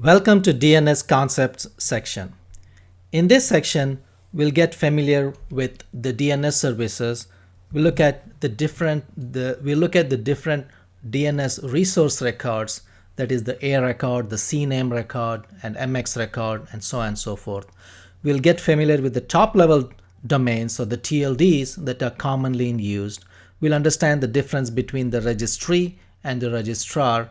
Welcome to DNS Concepts section. In this section, we'll get familiar with the DNS services. We'll look at the different DNS resource records, that is the A record, the CNAME record, and MX record, and so on and so forth. We'll get familiar with the top level domains, or the TLDs, that are commonly used. We'll understand the difference between the registry and the registrar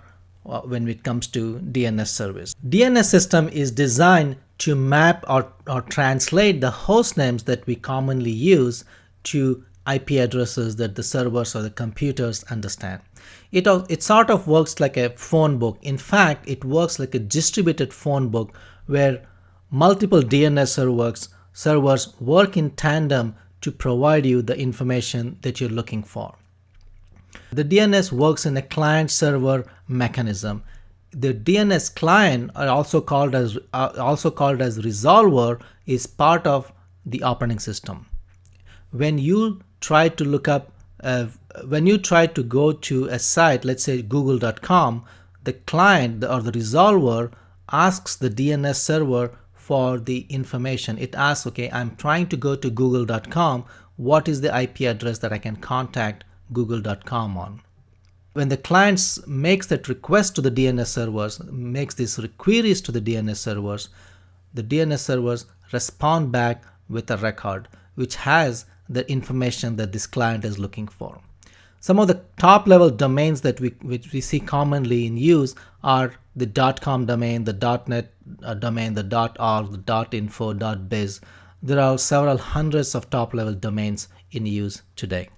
when it comes to DNS service. DNS system is designed to map or translate the host names that we commonly use to IP addresses that the servers or the computers understand. It sort of works like a phone book. In fact, it works like a distributed phone book where multiple DNS servers work in tandem to provide you the information that you're looking for. The DNS works in a client-server mechanism. The DNS client, also called as resolver, is part of the operating system. When you try to go to a site, let's say google.com, the client or the resolver asks the DNS server for the information. It asks, okay, I'm trying to go to google.com. What is the IP address that I can contact google.com on? When the client makes that request to the DNS servers, makes these queries to the DNS servers respond back with a record which has the information that this client is looking for. Some of the top level domains that which we see commonly in use are the .com domain, the .net domain, the .org, the .info, .biz. There are several hundreds of top level domains in use today.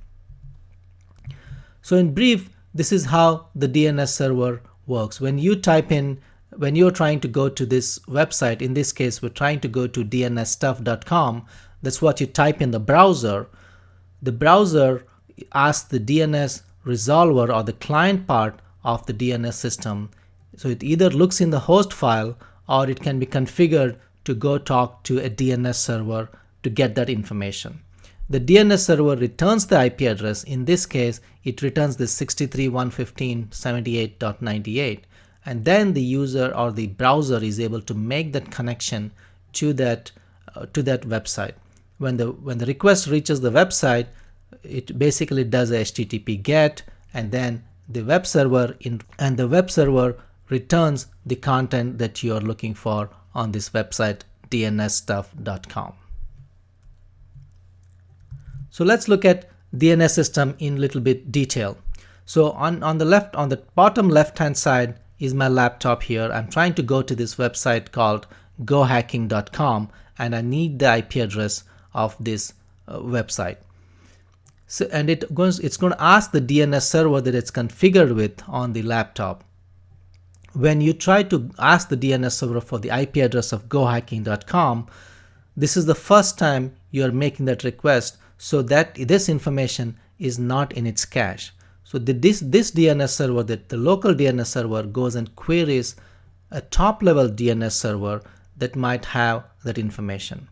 So in brief, this is how the DNS server works. When you're trying to go to this website, in this case, we're trying to go to dnsstuff.com. That's what you type in the browser. The browser asks the DNS resolver, or the client part of the DNS system. So it either looks in the host file, or it can be configured to go talk to a DNS server to get that information. The DNS server returns the IP address. In this case, it returns the 63.115.78.98, and then the user or the browser is able to make that connection to that website. When the request reaches the website, it basically does a HTTP GET, and then the web server returns the content that you are looking for on this website, dnsstuff.com. So let's look at DNS system in little bit detail. So on the bottom left hand side is my laptop here. I'm trying to go to this website called gohacking.com, and I need the IP address of this website. So, and it's going to ask the DNS server that it's configured with on the laptop. When you try to ask the DNS server for the IP address of gohacking.com, this is the first time you are making that request, so that this information is not in its cache. So this DNS server, that the local DNS server, goes and queries a top level DNS server that might have that information.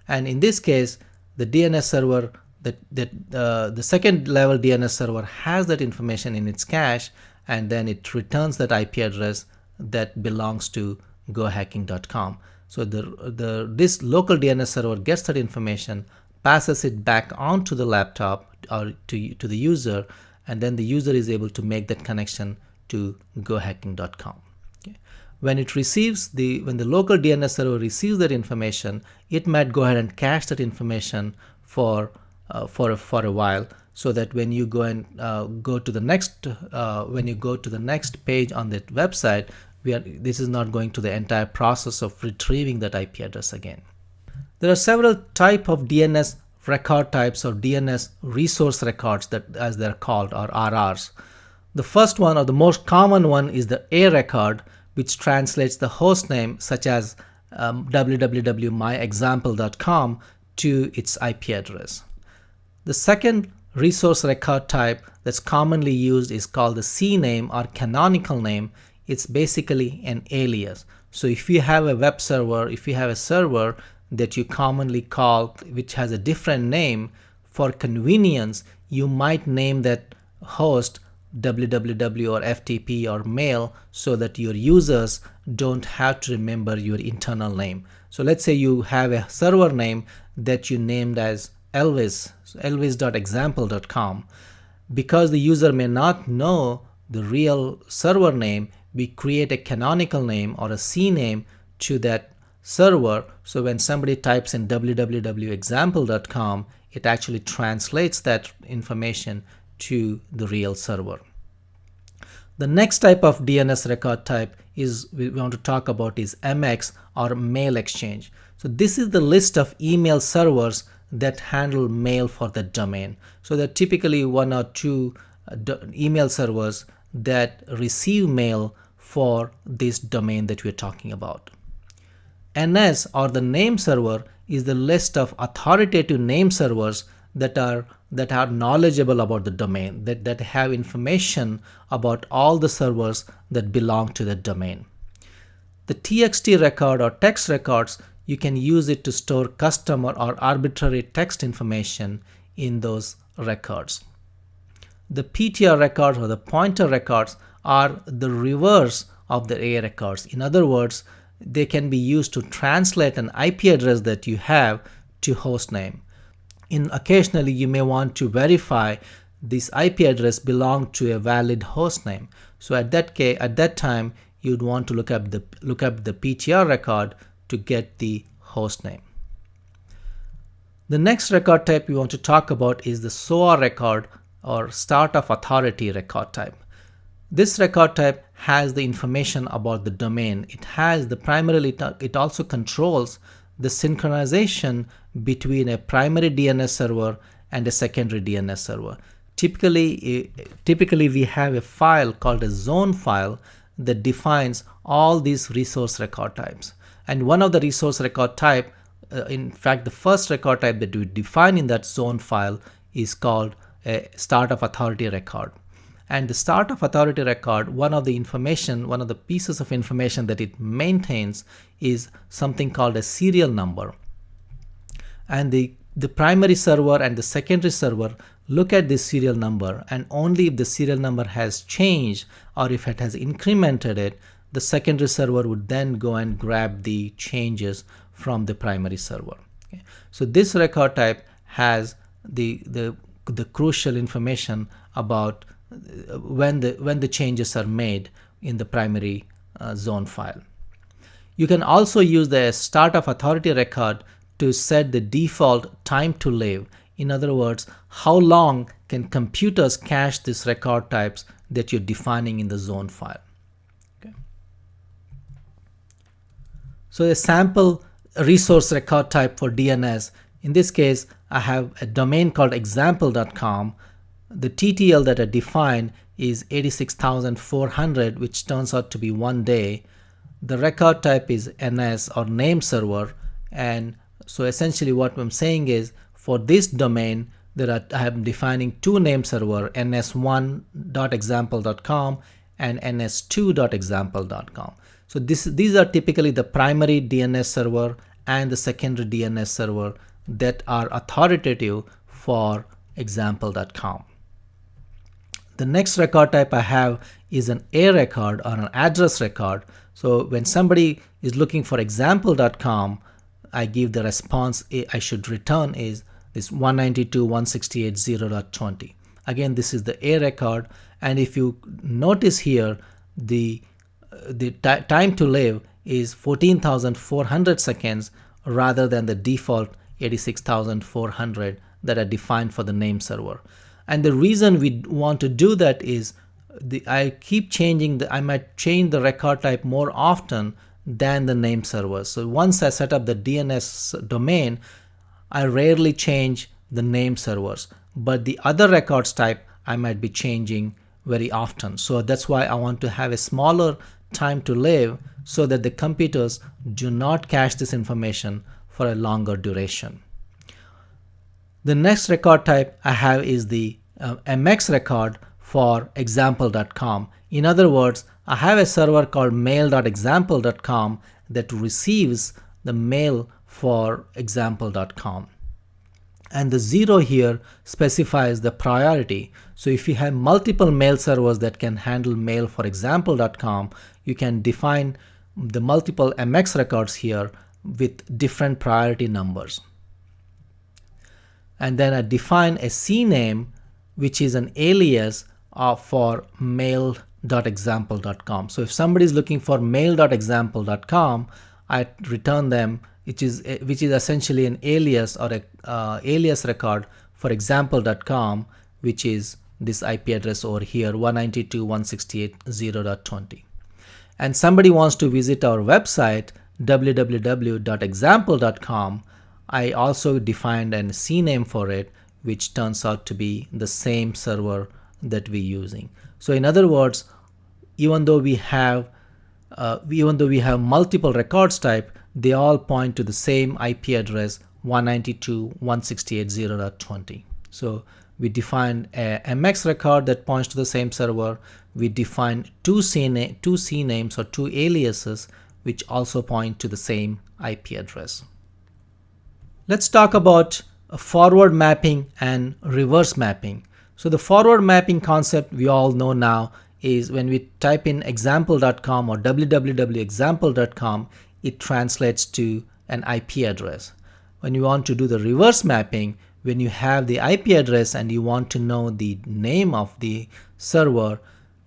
And in this case, the DNS server, the second level DNS server has that information in its cache, and then it returns that IP address that belongs to gohacking.com. So this local DNS server gets that information, passes it back onto the laptop or to the user, and then the user is able to make that connection to gohacking.com. Okay. When the local DNS server receives that information, it might go ahead and cache that information for a while, so that when you go to the next page on that website, this is not going to the entire process of retrieving that IP address again. There are several types of DNS record types, or DNS resource records, that as they're called, or RRs. The first one, or the most common one, is the A record, which translates the host name, such as www.myexample.com, to its IP address. The second resource record type that's commonly used is called the CNAME, or canonical name. It's basically an alias. So if you have a web server, if you have a server that you commonly call, which has a different name, for convenience, you might name that host www or FTP or mail so that your users don't have to remember your internal name. So let's say you have a server name that you named as Elvis, so elvis.example.com. Because the user may not know the real server name, we create a canonical name or a CNAME to that server. So when somebody types in www.example.com, it actually translates that information to the real server. The next type of DNS record type is we want to talk about is MX or mail exchange. So this is the list of email servers that handle mail for the domain. So there are typically one or two email servers that receive mail for this domain that we're talking about. NS or the name server is the list of authoritative name servers that are knowledgeable about the domain, that have information about all the servers that belong to the domain. The TXT record or text records, you can use it to store custom or arbitrary text information in those records. The PTR records or the pointer records are the reverse of the A records. In other words, they can be used to translate an IP address that you have to hostname. Occasionally you may want to verify this IP address belongs to a valid hostname. So at that time you'd want to look up the PTR record to get the hostname. The next record type we want to talk about is the SOA record or start of authority record type. This record type has the information about the domain. It also controls the synchronization between a primary DNS server and a secondary DNS server. Typically we have a file called a zone file that defines all these resource record types. And one of the resource record type, in fact the first record type that we define in that zone file is called a start of authority record. And the start of authority record, one of the pieces of information that it maintains is something called a serial number. And the primary server and the secondary server look at this serial number, and only if the serial number has changed or if it has incremented it, the secondary server would then go and grab the changes from the primary server. Okay. So this record type has the crucial information about when the changes are made in the primary zone file. You can also use the start of authority record to set the default time to live. In other words, how long can computers cache these record types that you're defining in the zone file. Okay. So a sample resource record type for DNS, in this case I have a domain called example.com. The TTL that I defined is 86,400, which turns out to be 1 day. The record type is NS or name server, and so essentially what I'm saying is for this domain I am defining two name server, ns1.example.com and ns2.example.com. So these are typically the primary DNS server and the secondary DNS server that are authoritative for example.com. The next record type I have is an A record or an address record. So when somebody is looking for example.com, I give the response I should return is this 192.168.0.20. Again, this is the A record, and if you notice here, the time to live is 14,400 seconds rather than the default 86,400 that are defined for the name server. And the reason we want to do that is I might change the record type more often than the name server. So once I set up the DNS domain, I rarely change the name servers, but the other records type I might be changing very often. So that's why I want to have a smaller time to live so that the computers do not cache this information for a longer duration. The next record type I have is the MX record for example.com. In other words, I have a server called mail.example.com that receives the mail for example.com. And the 0 here specifies the priority. So if you have multiple mail servers that can handle mail for example.com, you can define the multiple MX records here with different priority numbers. And then I define a CNAME, which is an alias for mail.example.com. So if somebody is looking for mail.example.com, I return them, which is essentially an alias or a alias record for example.com, which is this IP address over here, 192.168.0.20. And somebody wants to visit our website, www.example.com. I also defined a CNAME for it, which turns out to be the same server that we're using. So in other words, even though we have multiple records type, they all point to the same IP address, 192.168.0.20. So we defined a MX record that points to the same server. We defined two CNAMEs or two aliases which also point to the same IP address. Let's talk about forward mapping and reverse mapping. So the forward mapping concept we all know now is when we type in example.com or www.example.com, it translates to an IP address. When you want to do the reverse mapping, when you have the IP address and you want to know the name of the server,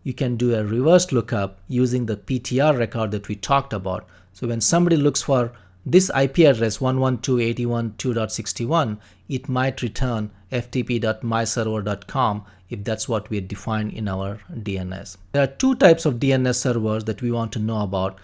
you can do a reverse lookup using the PTR record that we talked about. So when somebody looks for this IP address 112.81.2.61, it might return ftp.myserver.com if that's what we defined in our DNS. There are two types of DNS servers that we want to know about.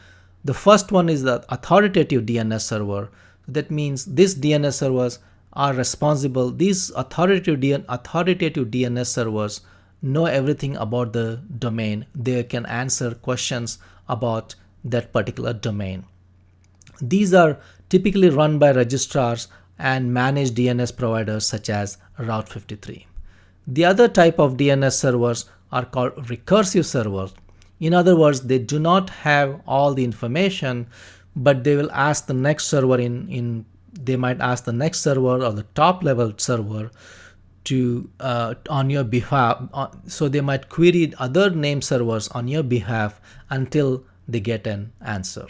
The first one is the authoritative DNS server. That means these DNS servers are responsible. These authoritative DNS servers know everything about the domain. They can answer questions about that particular domain. These are typically run by registrars and managed DNS providers such as Route 53. The other type of DNS servers are called recursive servers. In other words, they do not have all the information, but they will ask the next server they might ask the next server or the top level server to on your behalf. So they might query other name servers on your behalf until they get an answer.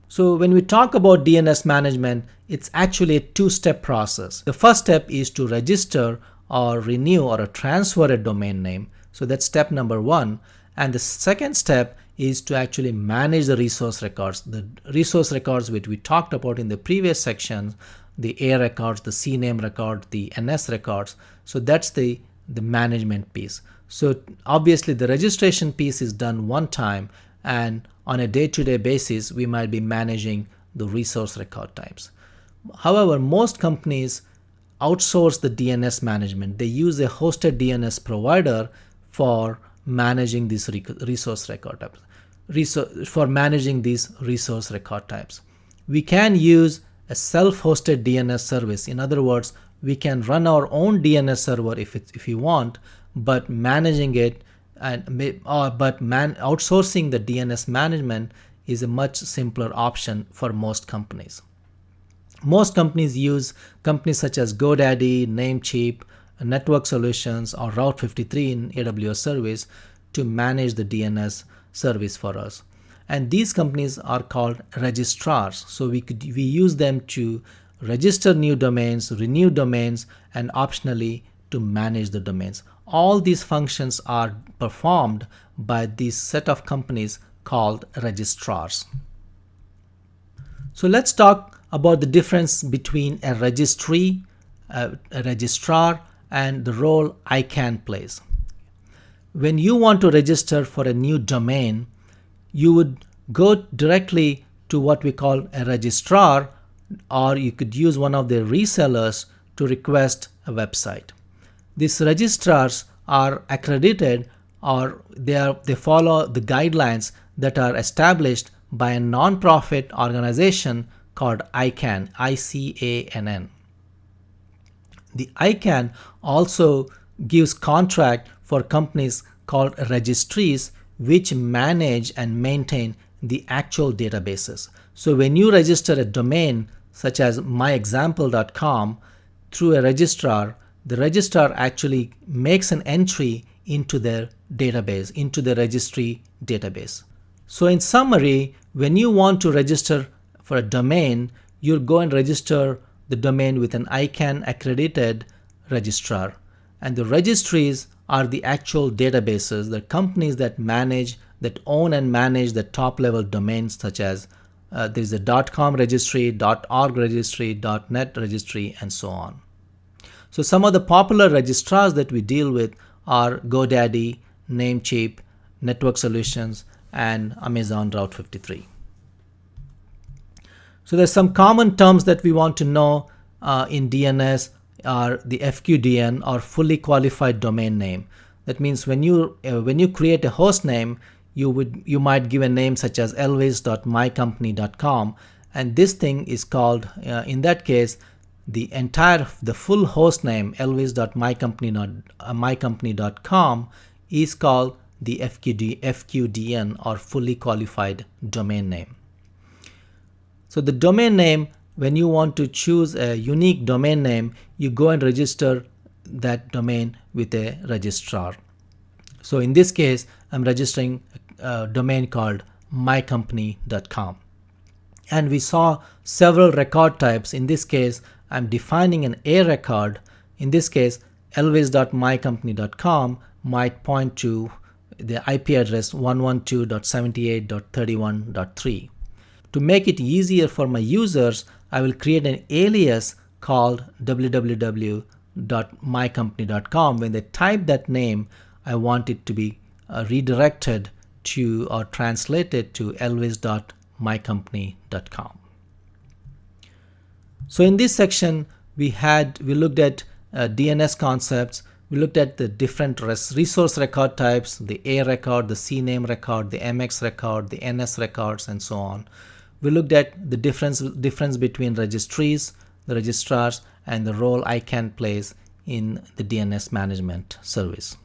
So when we talk about DNS management, it's actually a two-step process. The first step is to register or renew or transfer a domain name. So that's step number one. And the second step is to actually manage the resource records. The resource records which we talked about in the previous section, the A records, the CNAME record, the NS records. So that's the management piece. So obviously the registration piece is done one time, and on a day-to-day basis, we might be managing the resource record types. However, most companies outsource the DNS management. They use a hosted DNS provider for managing these resource record types. We can use a self-hosted DNS service. In other words, we can run our own DNS server if you want, but managing it outsourcing the DNS management is a much simpler option for most companies. Most companies use companies such as GoDaddy, Namecheap, Network Solutions, or Route 53 in AWS service to manage the DNS service for us. And these companies are called registrars. So we use them to register new domains, renew domains, and optionally to manage the domains. All these functions are performed by this set of companies called registrars. So let's talk about the difference between a registry, a registrar, and the role ICANN plays. When you want to register for a new domain, you would go directly to what we call a registrar, or you could use one of their resellers to request a website. These registrars are accredited, or they follow the guidelines that are established by a non-profit organization called ICANN, ICANN. The ICANN also gives contract for companies called registries, which manage and maintain the actual databases. So when you register a domain such as myexample.com, through a registrar, the registrar actually makes an entry into their database, into the registry database. So in summary, when you want to register for a domain, you'll go and register the domain with an ICANN accredited registrar. And the registries are the actual databases, the companies that own and manage the top level domains, such as there's a .com registry, .org registry, .net registry, and so on. So some of the popular registrars that we deal with are GoDaddy, Namecheap, Network Solutions, and Amazon Route 53. So there's some common terms that we want to know in DNS are the FQDN, or fully qualified domain name. That means when you create a host name, you might give a name such as elvis.mycompany.com, and this thing is called in that case the full host name elvis.mycompany.com is called the FQDN, or fully qualified domain name. So the domain name, when you want to choose a unique domain name, you go and register that domain with a registrar. So in this case, I'm registering a domain called mycompany.com. And we saw several record types. In this case, I'm defining an A record. In this case, elvis.mycompany.com might point to the IP address 112.78.31.3. To make it easier for my users, I will create an alias called www.mycompany.com. When they type that name, I want it to be redirected to or translated to elvis.mycompany.com. So in this section, we looked at DNS concepts. We looked at the different resource record types, the A record, the CNAME record, the MX record, the NS records, and so on. We looked at the difference between registries, the registrars, and the role ICANN plays in the DNS management service.